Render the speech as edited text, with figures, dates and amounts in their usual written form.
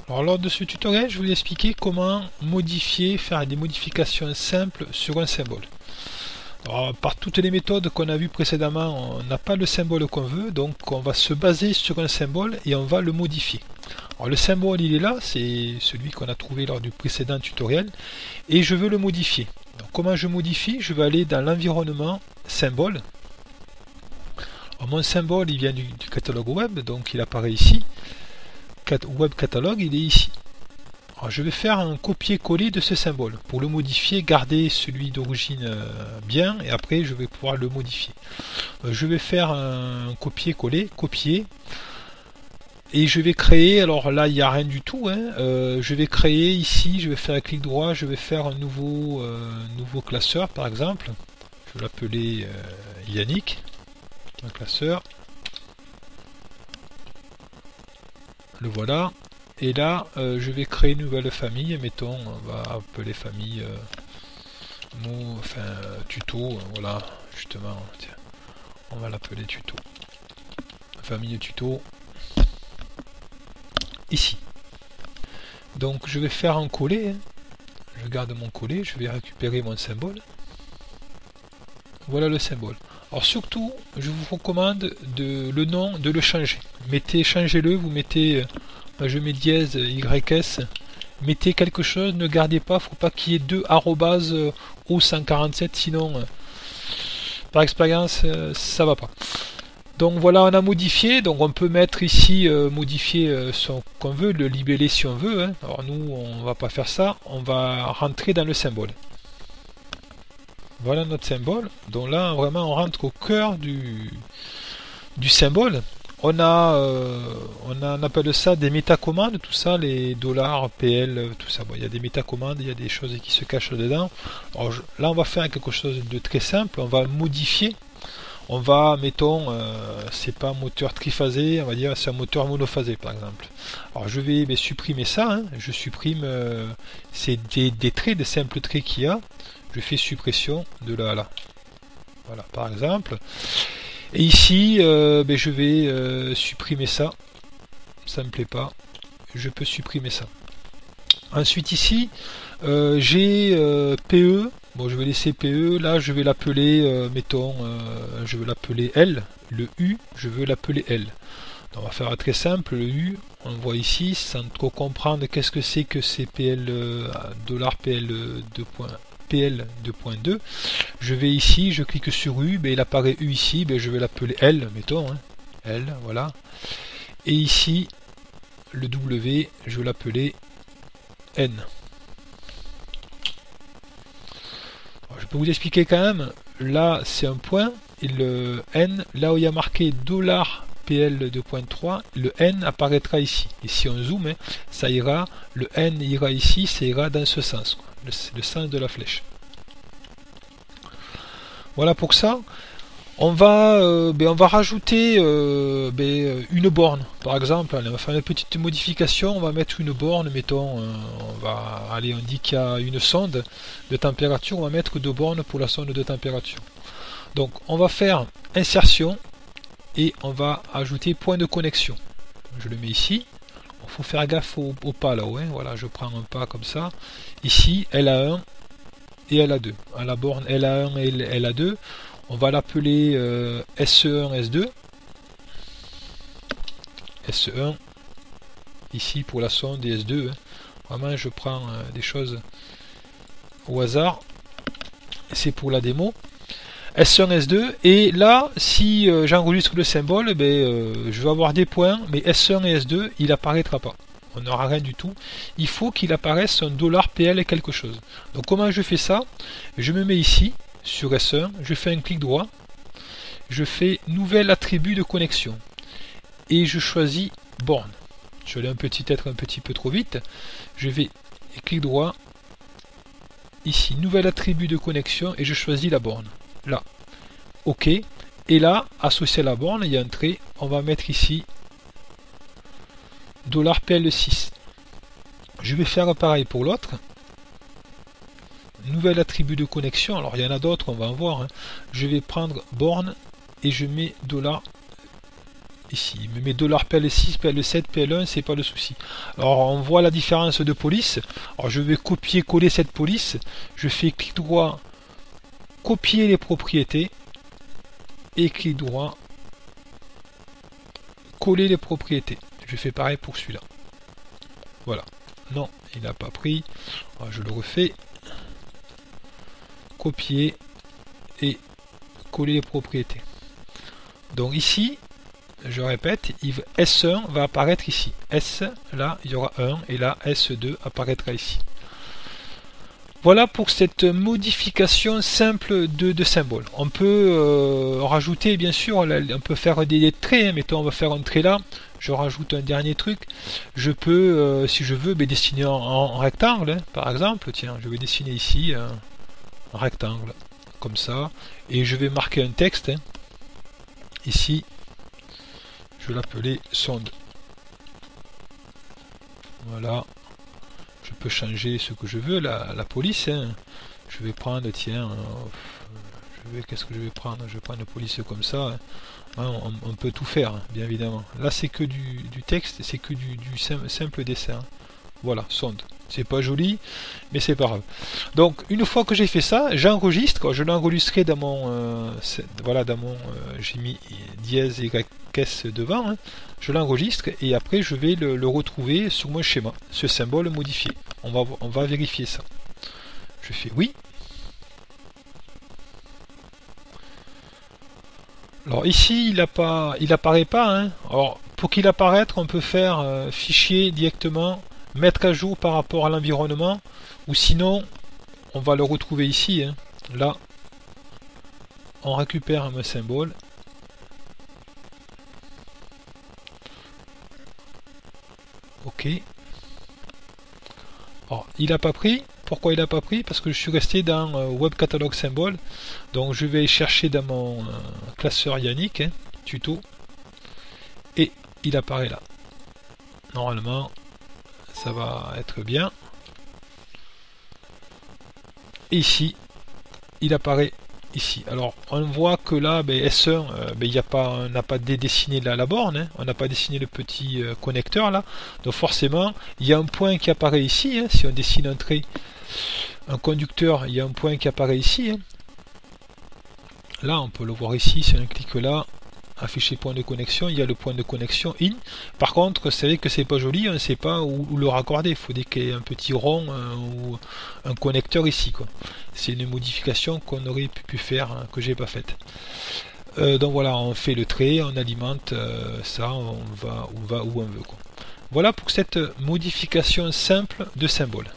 Alors lors de ce tutoriel, je vais vous expliquer comment modifier, faire des modifications simples sur un symbole. Alors, par toutes les méthodes qu'on a vues précédemment, on n'a pas le symbole qu'on veut, donc on va se baser sur un symbole et on va le modifier. Alors le symbole il est là, c'est celui qu'on a trouvé lors du précédent tutoriel, et je veux le modifier. Donc, comment je modifie? Je vais aller dans l'environnement symbole. Alors, mon symbole il vient du catalogue web, donc il apparaît ici. Web catalogue il est ici. Alors, je vais faire un copier-coller de ce symbole. Pour le modifier, garder celui d'origine bien, et après je vais pouvoir le modifier. Je vais faire un copier-coller, copier, et je vais créer, alors là il n'y a rien du tout, hein, je vais créer ici, je vais faire un clic droit, je vais faire un nouveau classeur par exemple. Je vais l'appeler Yannick, un classeur. Le voilà. Et là, je vais créer une nouvelle famille. Mettons, on va appeler famille tuto. Voilà, justement. Tiens, on va l'appeler tuto. Famille tuto. Ici. Donc, je vais faire un coller. Hein. Je garde mon coller. Je vais récupérer mon symbole. Voilà le symbole. Alors surtout, je vous recommande le nom de le changer. Changez-le. Vous mettez je mets dièse YS, mettez quelque chose, ne gardez pas, faut pas qu'il y ait deux arrobas au 147, sinon par expérience ça va pas. Donc voilà, on a modifié, donc on peut mettre ici modifier ce qu'on veut, le libeller si on veut, hein. Alors nous on va pas faire ça, on va rentrer dans le symbole. Voilà notre symbole, donc là vraiment on rentre au cœur du symbole. On appelle ça des métacommandes, tout ça, les dollars, PL, tout ça. Bon, il y a des métacommandes, il y a des choses qui se cachent dedans. Alors, là, on va faire quelque chose de très simple. On va modifier. On va, mettons, c'est pas un moteur triphasé, on va dire c'est un moteur monophasé, par exemple. Alors, je vais supprimer ça. Hein. Je supprime c'est des traits, des simples traits qu'il y a. Je fais suppression de là à là. Voilà, par exemple. Et ici, je vais supprimer ça. Ça me plaît pas. Je peux supprimer ça. Ensuite ici, j'ai PE. Bon, je vais laisser PE. Là, je vais l'appeler, mettons, je vais l'appeler L. Le U, je veux l'appeler L. Donc, on va faire très simple. Le U, on le voit ici, sans trop comprendre qu'est-ce que c'est que ces PL, $PL 2.2. Je vais ici, je clique sur U, il apparaît U ici, je vais l'appeler L, mettons, hein, L, voilà. Et ici, le W, je vais l'appeler N. Alors, je peux vous expliquer quand même, là c'est un point, et le N, là où il y a marqué $PL 2.3, le N apparaîtra ici. Et si on zoome, hein, ça ira, le N ira ici, ça ira dans ce sens, quoi. Le sens de la flèche. Voilà pour ça. On va rajouter une borne. Par exemple, on va faire une petite modification. On va mettre une borne. Mettons, on dit qu'il y a une sonde de température. On va mettre 2 bornes pour la sonde de température. Donc, on va faire insertion et on va ajouter point de connexion. Je le mets ici. Il faut faire gaffe au pas là-haut. Hein. Voilà, je prends un pas comme ça. Ici, LA1 et LA2. À la borne LA1 et LA2, on va l'appeler SE1, S2. SE1, ici pour la sonde et S2. Hein. Vraiment, je prends des choses au hasard. C'est pour la démo. S1, S2. Et là, si j'enregistre le symbole, je vais avoir des points, mais S1 et S2, il apparaîtra pas. On n'aura rien du tout. Il faut qu'il apparaisse un $PL quelque chose. Donc comment je fais ça? Je me mets ici, sur S1, je fais un clic droit, je fais nouvel attribut de connexion, et je choisis borne. Je vais être un petit peu trop vite. Je vais clic droit, ici, nouvel attribut de connexion, et je choisis la borne. Là. OK. Et là, associé à la borne, il y a un trait. On va mettre ici $PL6. Je vais faire pareil pour l'autre. Nouvel attribut de connexion. Alors il y en a d'autres, on va en voir. Hein. Je vais prendre borne et je mets ici. Il me met $PL6, PL7, PL1, c'est pas le souci. Alors on voit la différence de police. Alors je vais copier-coller cette police. Je fais clic droit, copier les propriétés. Et clic droit, coller les propriétés. Je fais pareil pour celui-là. Voilà. Non, il n'a pas pris. Alors, je le refais. Copier et coller les propriétés. Donc ici, je répète, S1 va apparaître ici. S, là, il y aura 1 et là, S2 apparaîtra ici. Voilà pour cette modification simple de symbole. On peut rajouter, bien sûr, on peut faire des traits. Hein. Mettons, on va faire un trait là. Je rajoute un dernier truc. Je peux, si je veux, dessiner en rectangle. Hein, par exemple, tiens, je vais dessiner ici un rectangle, comme ça. Et je vais marquer un texte. Hein. Ici, je vais l'appeler sonde. Voilà. Je peux changer ce que je veux, la police. Hein. Je vais prendre, tiens, qu'est-ce que je vais prendre? Je vais prendre une police comme ça. Hein. On peut tout faire, bien évidemment. Là, c'est que du texte, c'est que du simple dessin. Voilà, sonde. C'est pas joli, mais c'est pas grave. Donc, une fois que j'ai fait ça, j'enregistre. Je l'ai enregistré dans mon... voilà, dans mon... j'ai mis dièse YS devant. Hein. Je l'enregistre et après, je vais le retrouver sur mon schéma. Ce symbole modifié. On va vérifier ça. Je fais oui. Alors ici, il apparaît pas. Hein. Alors, pour qu'il apparaisse, on peut faire fichier directement, mettre à jour par rapport à l'environnement, ou sinon, on va le retrouver ici. Hein. Là, on récupère un symbole. Ok. Alors, il n'a pas pris. Pourquoi il n'a pas pris? Parce que je suis resté dans Web Catalog Symbole. Donc je vais chercher dans mon classeur Yannick, hein, tuto. Et il apparaît là. Normalement, ça va être bien. Et ici, il apparaît ici. Alors, on voit que là, S1, on n'a pas dessiné la borne, hein, on n'a pas dessiné le petit connecteur là. Donc forcément, il y a un point qui apparaît ici. Hein, si on dessine un trait, un conducteur, il y a un point qui apparaît ici. Hein. Là, on peut le voir ici, si on clique là, afficher point de connexion, il y a le point de connexion in. Par contre, c'est vrai que c'est pas joli, on ne sait pas où le raccorder. Il faut qu'il y ait un petit rond ou un connecteur ici. C'est une modification qu'on aurait pu faire, hein, que j'ai pas faite. Donc voilà, on fait le trait, on alimente ça, on va où on veut. Voilà pour cette modification simple de symbole.